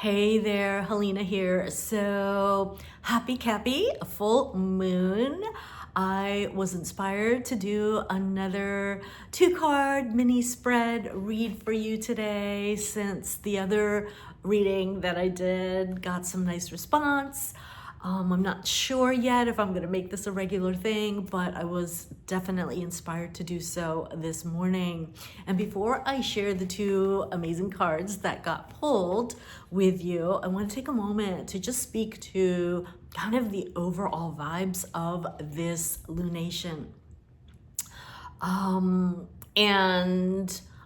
Hey there, Helena here. So happy Cappy, a full moon. I was inspired to do another 2-card mini spread read for you today since the other reading that I did got some nice response. I'm not sure yet if I'm going to make this a regular thing, but I was definitely inspired to do so this morning. And before I share the 2 amazing cards that got pulled with you, I want to take a moment to just speak to kind of the overall vibes of this lunation. And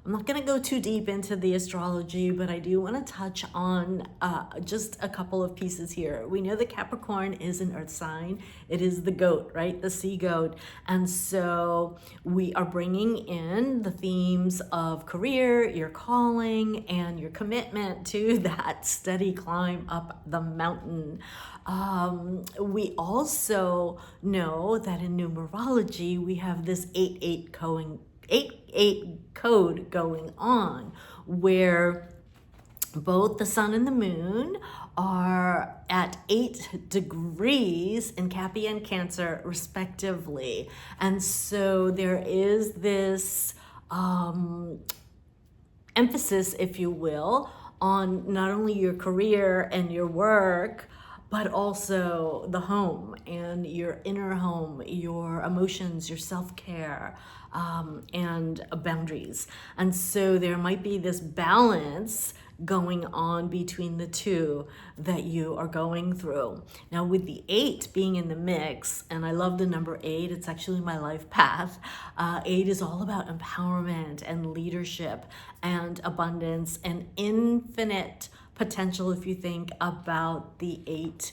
I'm not going to go too deep into the astrology, but I do want to touch on just a couple of pieces here. We know that Capricorn is an earth sign. It is the goat, right? The sea goat. And so we are bringing in the themes of career, your calling, and your commitment to that steady climb up the mountain. We also know that in numerology, we have this 8-8 code going on where both the sun and the moon are at 8 degrees in Cappy and Cancer respectively. And so there is this emphasis, if you will, on not only your career and your work, but also the home and your inner home, your emotions, your self-care, and boundaries. And so there might be this balance going on between the two that you are going through. Now with the 8 being in the mix, and I love the number 8, it's actually my life path. 8 is all about empowerment and leadership and abundance and infinite potential if you think about the 8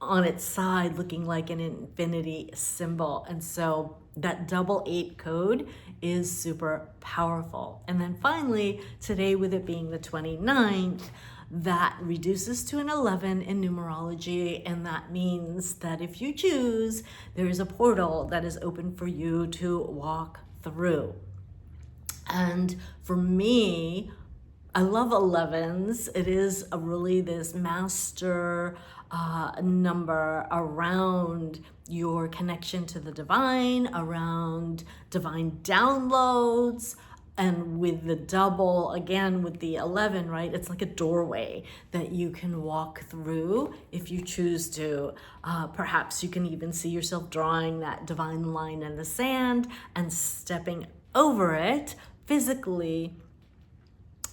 on its side looking like an infinity symbol. And so that double 8 code is super powerful. And then finally, today with it being the 29th, that reduces to an 11 in numerology. And that means that if you choose, there is a portal that is open for you to walk through. And for me, I love 11s. It is really this master number around your connection to the divine, around divine downloads, and with the double, again, with the 11, right? It's like a doorway that you can walk through if you choose to. Perhaps you can even see yourself drawing that divine line in the sand and stepping over it physically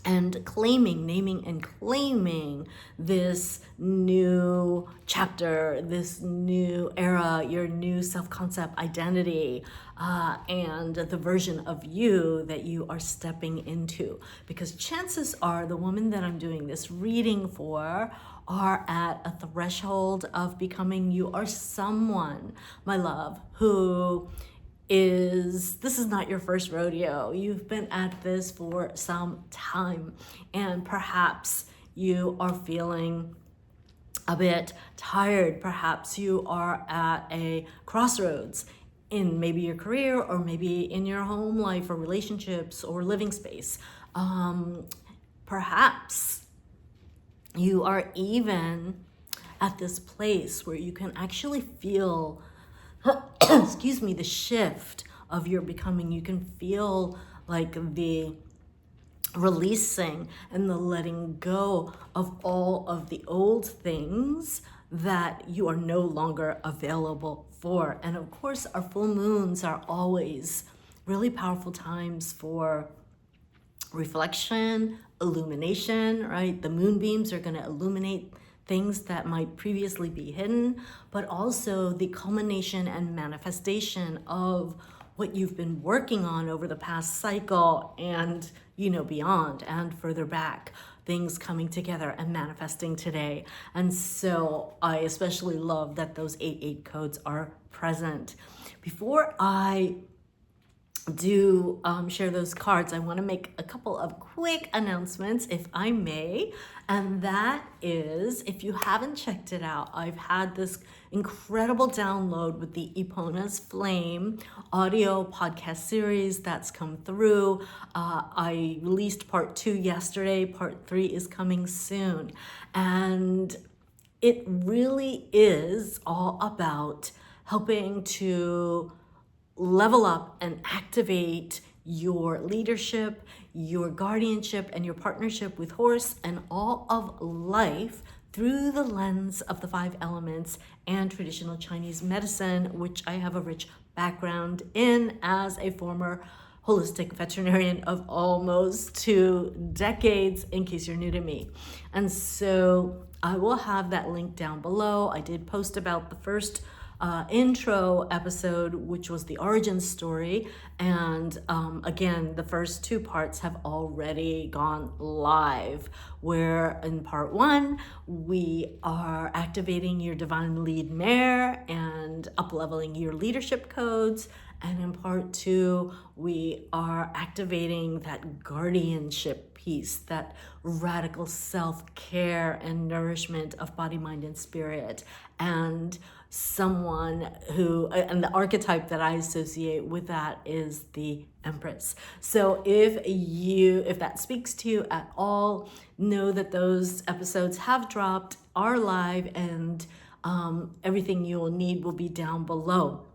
and claiming, naming and claiming this new chapter, this new era, your new self-concept identity, and the version of you that you are stepping into. Because chances are the woman that I'm doing this reading for are at a threshold of becoming, you are someone, my love, who this is not your first rodeo. You've been at this for some time, and perhaps you are feeling a bit tired. Perhaps you are at a crossroads in maybe your career or maybe in your home life or relationships or living space. Perhaps you are even at this place where you can actually feel excuse me, the shift of your becoming. You can feel like the releasing and the letting go of all of the old things that you are no longer available for. And of course, our full moons are always really powerful times for reflection, illumination, right? The moonbeams are going to illuminate things that might previously be hidden, but also the culmination and manifestation of what you've been working on over the past cycle and, beyond and further back, things coming together and manifesting today. And so I especially love that those 8-8 codes are present. Before I do share those cards, I want to make a couple of quick announcements, if I may. And that is, if you haven't checked it out, I've had this incredible download with the EPONA'S FLAME audio podcast series that's come through. I released part 2 yesterday. Part 3 is coming soon. And it really is all about helping to level up and activate your leadership, your guardianship, and your partnership with horse and all of life through the lens of the 5 elements and traditional Chinese medicine, which I have a rich background in as a former holistic veterinarian of almost 2 decades, in case you're new to me. And so I will have that link down below. I did post about the first intro episode, which was the origin story. And again, the first 2 parts have already gone live, where in part 1, we are activating your divine lead mare and up-leveling your leadership codes. And in part 2, we are activating that guardianship piece, that radical self-care and nourishment of body, mind, and spirit. And someone who, and the archetype that I associate with that is the Empress. So if that speaks to you at all, know that those episodes have dropped, are live, and everything you will need will be down below.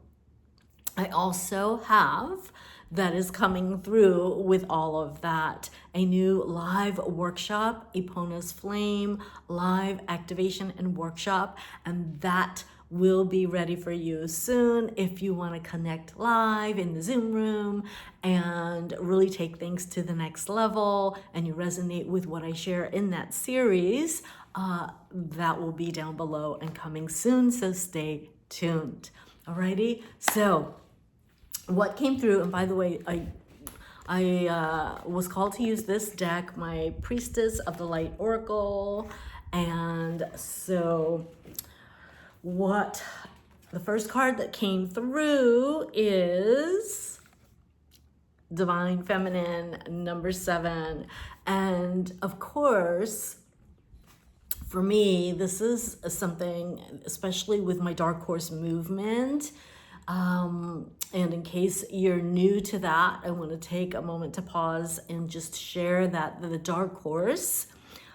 I also have, that is coming through with all of that, a new live workshop, EPONA'S FLAME live activation and workshop, and that will be ready for you soon if you want to connect live in the Zoom room and really take things to the next level, and you resonate with what I share in that series. That will be down below and coming soon, so stay tuned. Alrighty, so what came through, and by the way, I was called to use this deck, my Priestess of the Light Oracle, and so what the first card that came through is Divine Feminine number 7. And of course, for me, this is something, especially with my Dark Horse movement. And in case you're new to that, I want to take a moment to pause and just share that the Dark Horse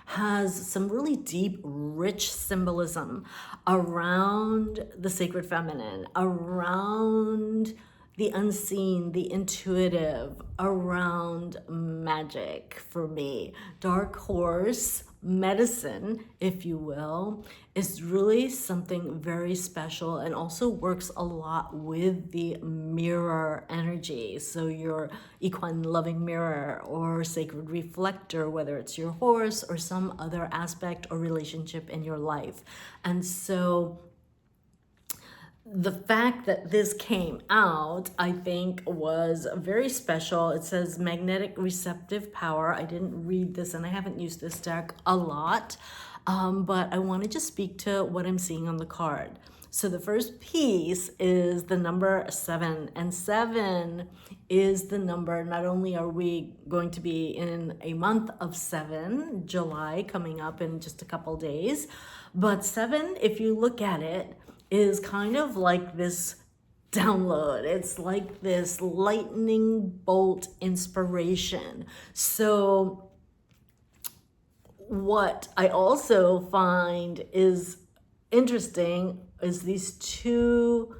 has some really deep, rich symbolism around the sacred feminine, around the unseen, the intuitive, around magic for me. Dark Horse medicine, if you will, is really something very special, and also works a lot with the mirror energy. So your equine loving mirror or sacred reflector, whether it's your horse or some other aspect or relationship in your life. And so the fact that this came out, I think, was very special. It says magnetic receptive power. I didn't read this, and I haven't used this deck a lot, but I want to just speak to what I'm seeing on the card. So the first piece is the number 7, and 7 is the number, not only are we going to be in a month of 7, July, coming up in just a couple days, but 7, if you look at it, is kind of like this download. It's like this lightning bolt inspiration. So what I also find is interesting is these 2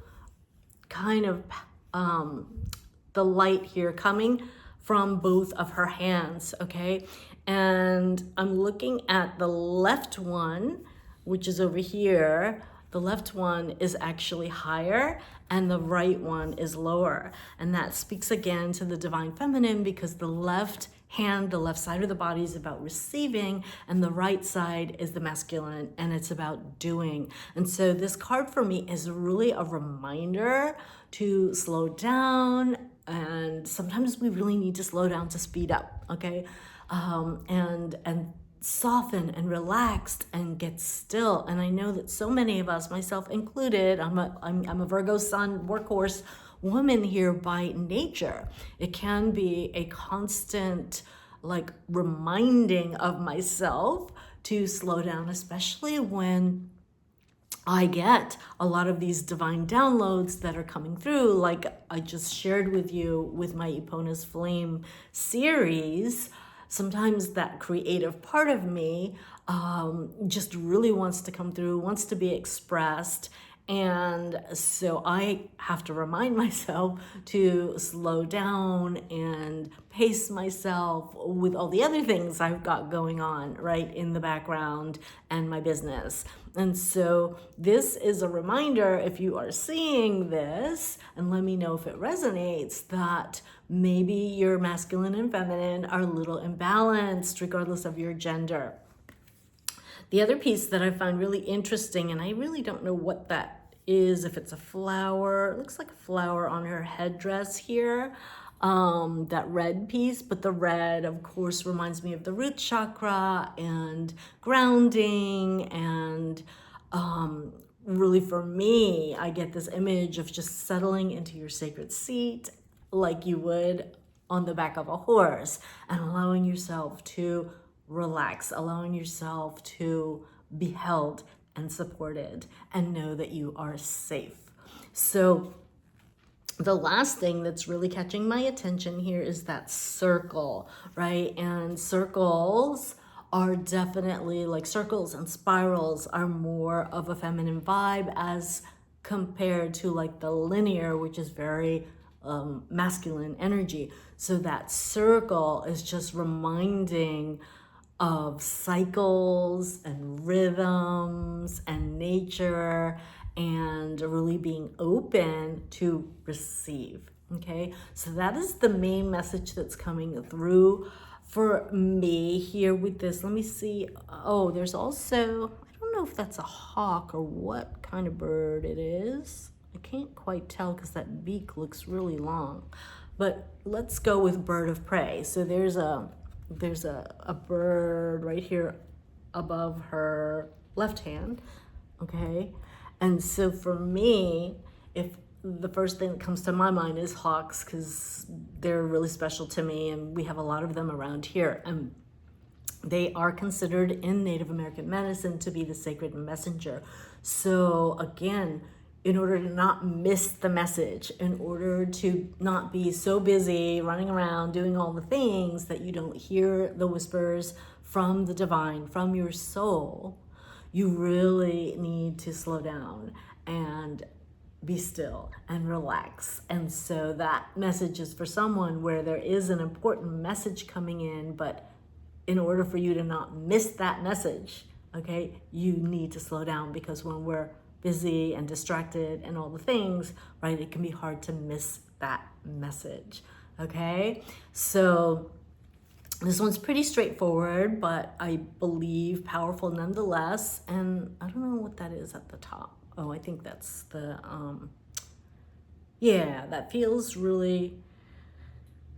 kind of the light here coming from both of her hands, okay? And I'm looking at the left one, which is over here. The left one is actually higher and the right one is lower. And that speaks again to the divine feminine, because the left hand, the left side of the body, is about receiving, and the right side is the masculine, and it's about doing. And so this card for me is really a reminder to slow down, and sometimes we really need to slow down to speed up, okay? And soften and relaxed and get still. And I know that so many of us, myself included, I'm a Virgo sun workhorse woman here by nature. It can be a constant like reminding of myself to slow down, especially when I get a lot of these divine downloads that are coming through, like I just shared with you with my EPONA'S FLAME series. Sometimes that creative part of me just really wants to come through, wants to be expressed. And so I have to remind myself to slow down and pace myself with all the other things I've got going on right in the background and my business. And so this is a reminder, if you are seeing this, and let me know if it resonates, that maybe your masculine and feminine are a little imbalanced regardless of your gender. The other piece that I find really interesting, and I really don't know what that is, if it's a flower, it looks like a flower on her headdress here, that red piece, but the red, of course, reminds me of the root chakra and grounding, and really for me, I get this image of just settling into your sacred seat like you would on the back of a horse and allowing yourself to relax, allowing yourself to be held and supported and know that you are safe. So the last thing that's really catching my attention here is that circle, right? And circles are definitely, like circles and spirals are more of a feminine vibe as compared to like the linear, which is very masculine energy. So that circle is just reminding of cycles and rhythms and nature and really being open to receive. Okay, so that is the main message that's coming through for me here with this. Let me see. Oh, there's also, I don't know if that's a hawk or what kind of bird it is. I can't quite tell because that beak looks really long, but let's go with bird of prey. So there's a bird right here above her left hand, okay? And so for me, if the first thing that comes to my mind is hawks, because they're really special to me and we have a lot of them around here. And they are considered in Native American medicine to be the sacred messenger. So again, in order to not miss the message, in order to not be so busy running around doing all the things that you don't hear the whispers from the divine, from your soul, you really need to slow down and be still and relax. And so that message is for someone where there is an important message coming in, but in order for you to not miss that message, okay, you need to slow down, because when we're busy and distracted and all the things, right, it can be hard to miss that message, okay? So this one's pretty straightforward, but I believe powerful nonetheless. And I don't know what that is at the top. Oh, I think that's the, yeah, that feels really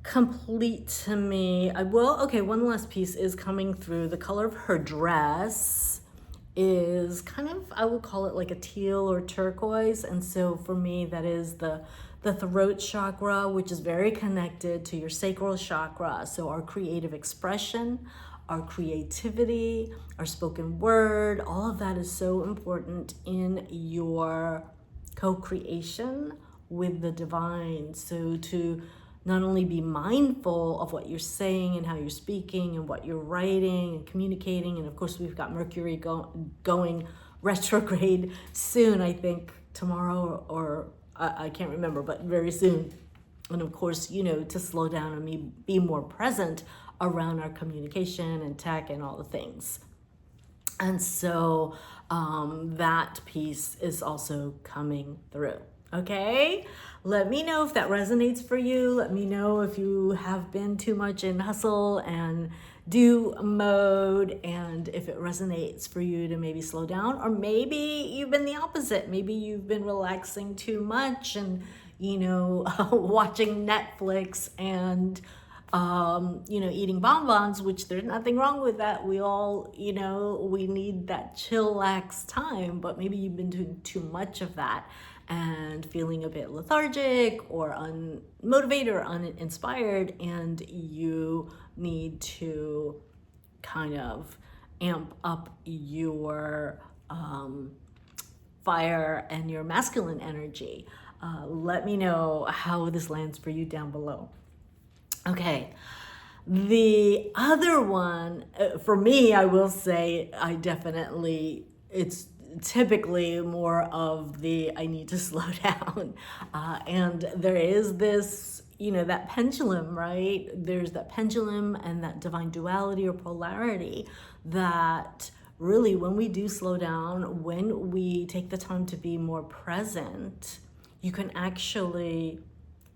complete to me. Okay, one last piece is coming through. The color of her dress is kind of, I would call it like a teal or turquoise. And so for me, that is the throat chakra, which is very connected to your sacral chakra. So our creative expression, our creativity, our spoken word, all of that is so important in your co-creation with the divine. So to not only be mindful of what you're saying and how you're speaking and what you're writing and communicating, and of course we've got Mercury going retrograde soon, I think tomorrow, or I can't remember, but very soon. And of course, you know, to slow down and be more present around our communication and tech and all the things. And so that piece is also coming through. Okay, let me know if that resonates for you. Let me know if you have been too much in hustle and do mode, and if it resonates for you to maybe slow down, or maybe you've been the opposite. Maybe you've been relaxing too much and, you know, watching Netflix and you know, eating bonbons, which there's nothing wrong with that. We all, you know, we need that chillax time, but maybe you've been doing too much of that. and feeling a bit lethargic or unmotivated or uninspired, and you need to kind of amp up your fire and your masculine energy. Let me know how this lands for you down below. Okay. The other one, for me, I will say, it's typically more of the I need to slow down. And there is this, that pendulum, right? There's that pendulum and that divine duality or polarity that really, when we do slow down, when we take the time to be more present, you can actually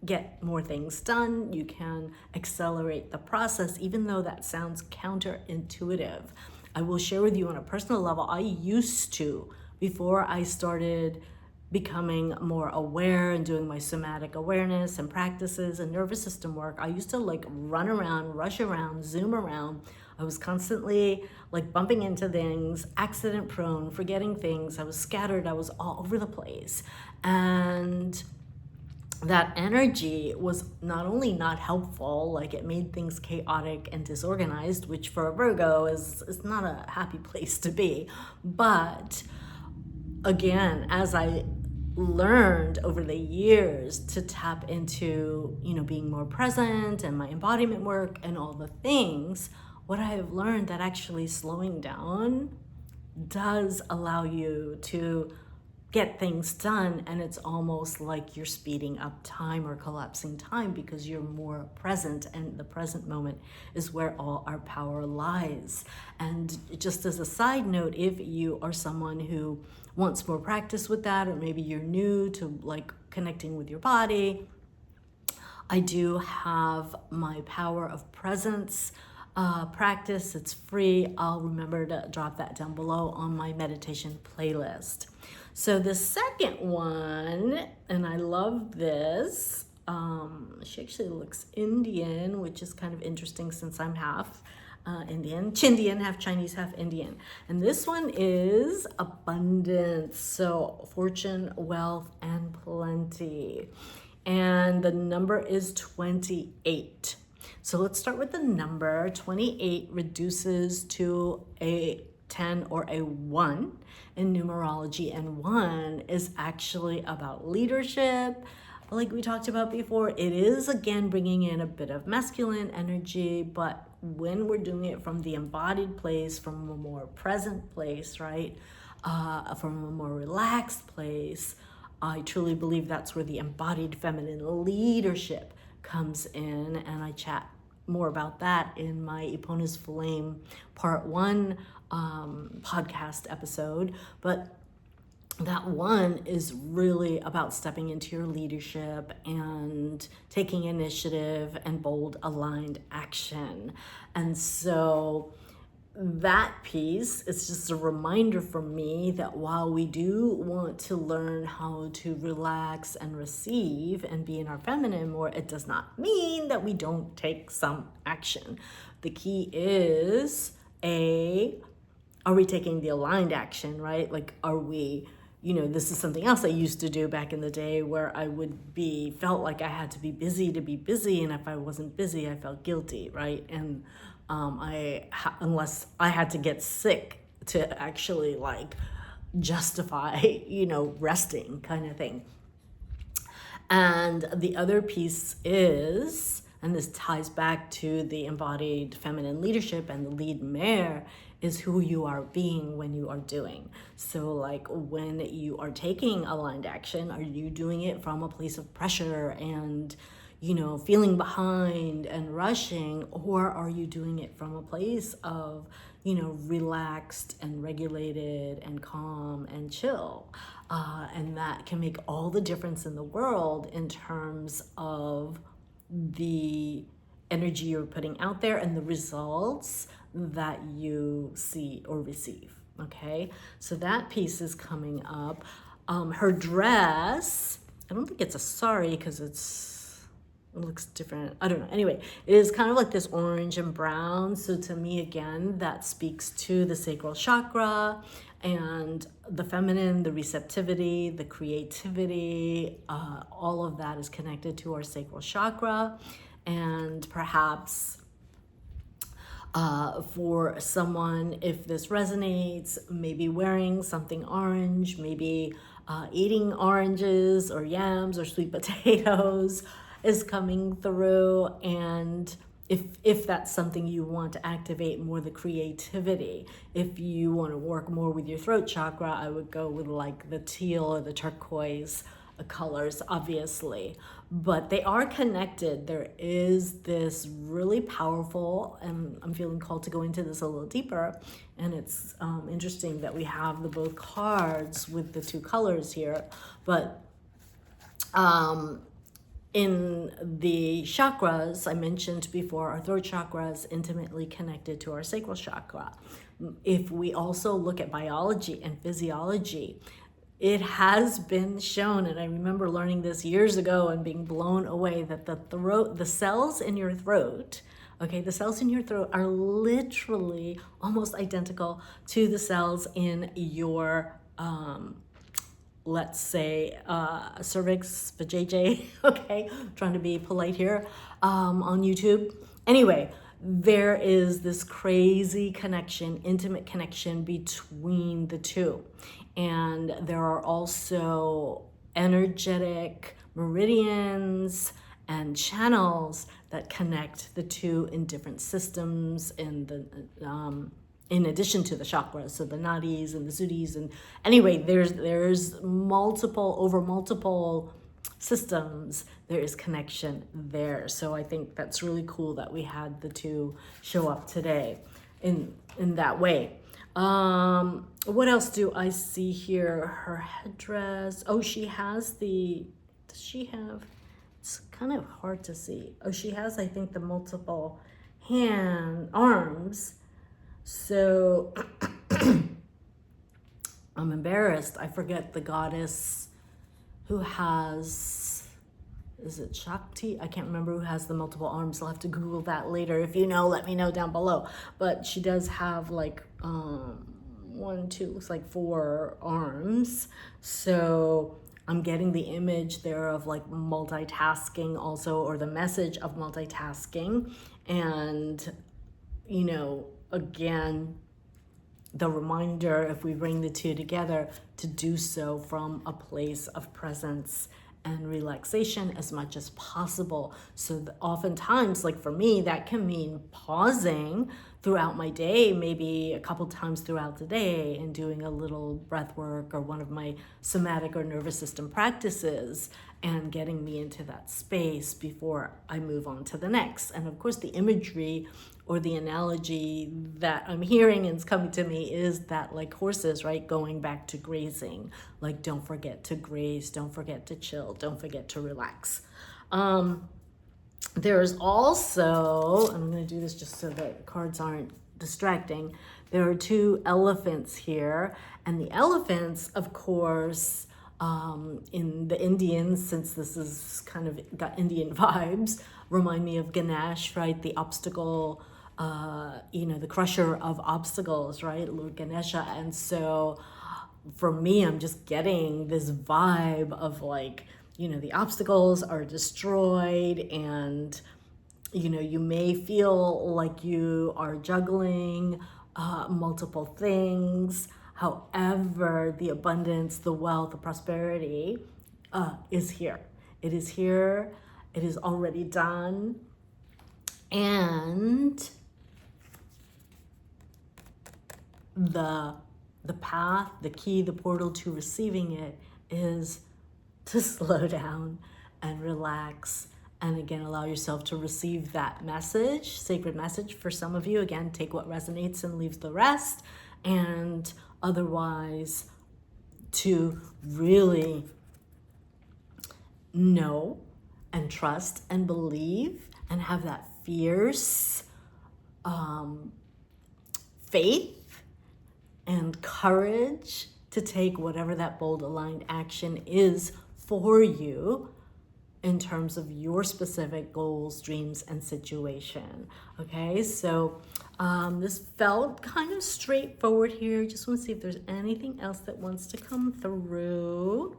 get more things done. You can accelerate the process, even though that sounds counterintuitive. I will share with you on a personal level, I used to, before I started becoming more aware and doing my somatic awareness and practices and nervous system work, I used to run around, rush around, zoom around. I was constantly bumping into things, accident prone, forgetting things. I was scattered. I was all over the place. And that energy was not only not helpful, it made things chaotic and disorganized, which for a Virgo is not a happy place to be. But again, as I learned over the years to tap into, being more present and my embodiment work and all the things, what I have learned that actually slowing down does allow you to get things done, and it's almost like you're speeding up time or collapsing time because you're more present, and the present moment is where all our power lies. And just as a side note, if you are someone who wants more practice with that, or maybe you're new to connecting with your body, I do have my power of presence practice. It's free. I'll remember to drop that down below on my meditation playlist. So the second one, and I love this, she actually looks Indian, which is kind of interesting since I'm half Indian, Chindian, half Chinese, half Indian. And this one is abundance, so fortune, wealth, and plenty. And the number is 28. So let's start with the number. 28 reduces to a 10 or a 1 in numerology, and 1 is actually about leadership. Like we talked about before, it is again bringing in a bit of masculine energy, but when we're doing it from the embodied place, from a more present place, right? From a more relaxed place, I truly believe that's where the embodied feminine leadership comes in, and I chat more about that in my EPONA'S FLAME Part 1 podcast episode. But that 1 is really about stepping into your leadership and taking initiative and bold, aligned action. And so that piece is just a reminder for me that while we do want to learn how to relax and receive and be in our feminine more, it does not mean that we don't take some action. The key is, are we taking the aligned action, right? Are we, this is something else I used to do back in the day, where I felt like I had to be busy to be busy. And if I wasn't busy, I felt guilty, right? And unless I had to get sick to actually justify, resting kind of thing. And the other piece is, and this ties back to the embodied feminine leadership and the lead mare, is who you are being when you are doing. So when you are taking aligned action, are you doing it from a place of pressure and feeling behind and rushing, or are you doing it from a place of, relaxed and regulated and calm and chill? And that can make all the difference in the world in terms of the energy you're putting out there and the results that you see or receive. Okay, so that piece is coming up. Her dress, I don't think it's a sari because it's It looks different. I don't know. Anyway, it is kind of like this orange and brown. So to me, again, that speaks to the sacral chakra and the feminine, the receptivity, the creativity. All of that is connected to our sacral chakra. And perhaps for someone, if this resonates, maybe wearing something orange, maybe eating oranges or yams or sweet potatoes is coming through. And if that's something you want to activate more, the creativity. If you want to work more with your throat chakra, I would go with like the teal or the turquoise colors, obviously, but they are connected. There is this really powerful, and I'm feeling called to go into this a little deeper, and it's interesting that we have the both cards with the two colors here, but in the chakras, I mentioned before, our throat chakra is intimately connected to our sacral chakra. If we also look at biology and physiology, it has been shown, and I remember learning this years ago and being blown away, that the cells in your throat, okay, the cells in your throat are literally almost identical to the cells in your, let's say, cervix, vajayjay, okay, I'm trying to be polite here, on YouTube. Anyway, there is this crazy connection, intimate connection between the two. And there are also energetic meridians and channels that connect the two in different systems in the in addition to the chakras, so the nadis and the suddhis. And anyway, there's multiple systems, there is connection there. So I think that's really cool that we had the two show up today in that way. What else do I see here? Her headdress. Oh, she has does she have, it's kind of hard to see. Oh, she has, I think, the multiple arms. So I'm embarrassed. I forget the goddess who has, is it Shakti? I can't remember who has the multiple arms. I'll have to Google that later. If you know, let me know down below. But she does have like, 1, 2, looks like 4 arms. So I'm getting the image there of like multitasking also, or the message of multitasking. And, you know, again, the reminder, if we bring the two together, to do so from a place of presence and relaxation as much as possible. So oftentimes, like for me, that can mean pausing throughout my day, maybe a couple times throughout the day, and doing a little breath work or one of my somatic or nervous system practices, and getting me into that space before I move on to the next. And of course, the imagery or the analogy that I'm hearing and is coming to me is that, like horses, right, going back to grazing, like don't forget to graze, don't forget to chill, don't forget to relax. There's also, I'm going to do this just so that cards aren't distracting. There are 2 elephants here, and the elephants, of course, in the Indians, since this is kind of got Indian vibes, remind me of Ganesh, right? The obstacle, the crusher of obstacles, right? Lord Ganesha. And so for me, I'm just getting this vibe of like, the obstacles are destroyed, and, you may feel like you are juggling multiple things. However, the abundance, the wealth, the prosperity is here. It is here. It is already done. And the path, the key, the portal to receiving it is to slow down and relax, and again, allow yourself to receive that message, sacred message. For some of you, again, take what resonates and leaves the rest. And otherwise, to really know and trust and believe and have that fierce faith and courage to take whatever that bold aligned action is for you, in terms of your specific goals, dreams, and situation. Okay, so this felt kind of straightforward here. Just want to see if there's anything else that wants to come through.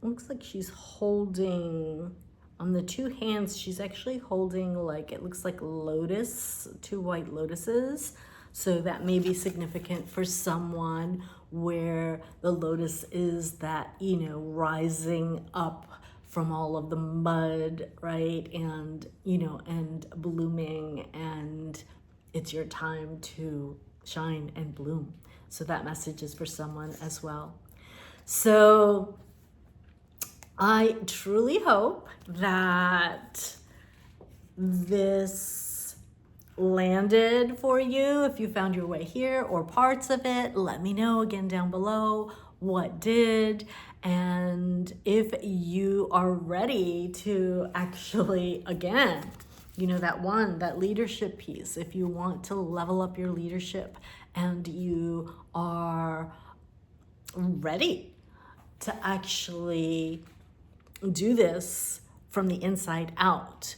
Looks like she's holding, on the two hands, she's actually holding, like, it looks like lotus, two white lotuses. So that may be significant for someone where the lotus is that, you know, rising up from all of the mud, right? And, you know, and blooming, and it's your time to shine and bloom. So that message is for someone as well. So I truly hope that this landed for you. If you found your way here or parts of it, let me know again down below what did. And if you are ready to actually, again, you know, that leadership piece, if you want to level up your leadership and you are ready to actually do this from the inside out,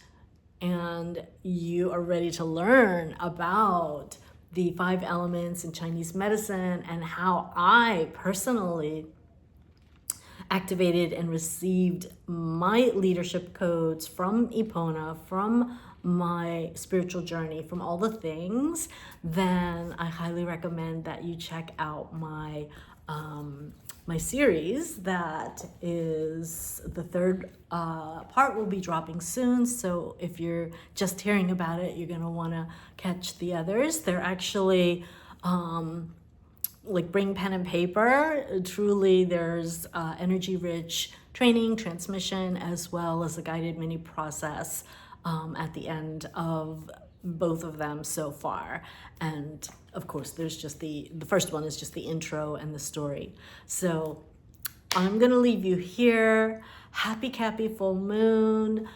and you are ready to learn about the 5 elements in Chinese medicine and how I personally activated and received my leadership codes from Epona, from my spiritual journey, from all the things, then I highly recommend that you check out my my series. That is the 3rd part will be dropping soon. So if you're just hearing about it, you're gonna wanna catch the others. They're actually like, bring pen and paper. Truly, there's energy rich training, transmission, as well as a guided mini process at the end of both of them so far. And of course, there's just the first one is just the intro and the story. So I'm gonna leave you here. Happy Cappy Full Moon.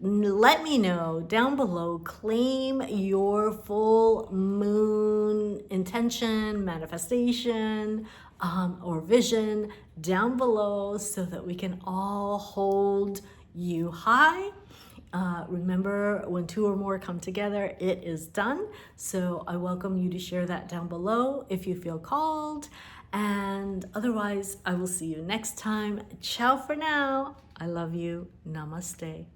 Let me know down below, claim your full moon intention, manifestation, or vision down below so that we can all hold you high. Remember, when 2 or more come together, it is done. So I welcome you to share that down below if you feel called. And otherwise, I will see you next time. Ciao for now. I love you. Namaste.